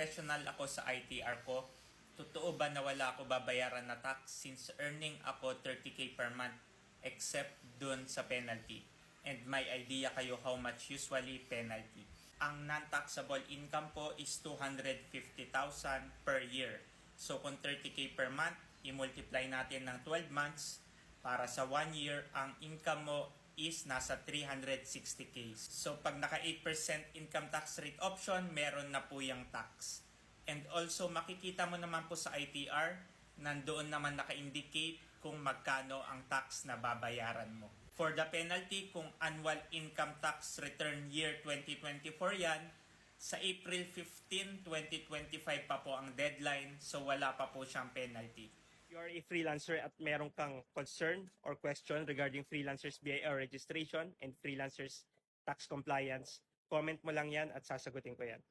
professional ako sa ITR ko, totoo ba na wala ako babayaran na tax since earning ako 30k per month except dun sa penalty? And may idea kayo how much usually penalty? Ang non-taxable income po is 250,000 per year. So kung 30k per month, i-multiply natin ng 12 months, para sa 1 year, ang income mo is nasa 360k. So pag naka 8% income tax rate option, meron na po yung tax. And also makikita mo naman po sa ITR, nandoon naman naka-indicate kung magkano ang tax na babayaran mo. For the penalty, kung annual income tax return year 2024 yan, sa April 15, 2025 pa po ang deadline, so wala pa po siyang penalty. You are a freelancer at meron kang concern or question regarding freelancers BIR registration and freelancers tax compliance, comment mo lang yan at sasagutin ko yan.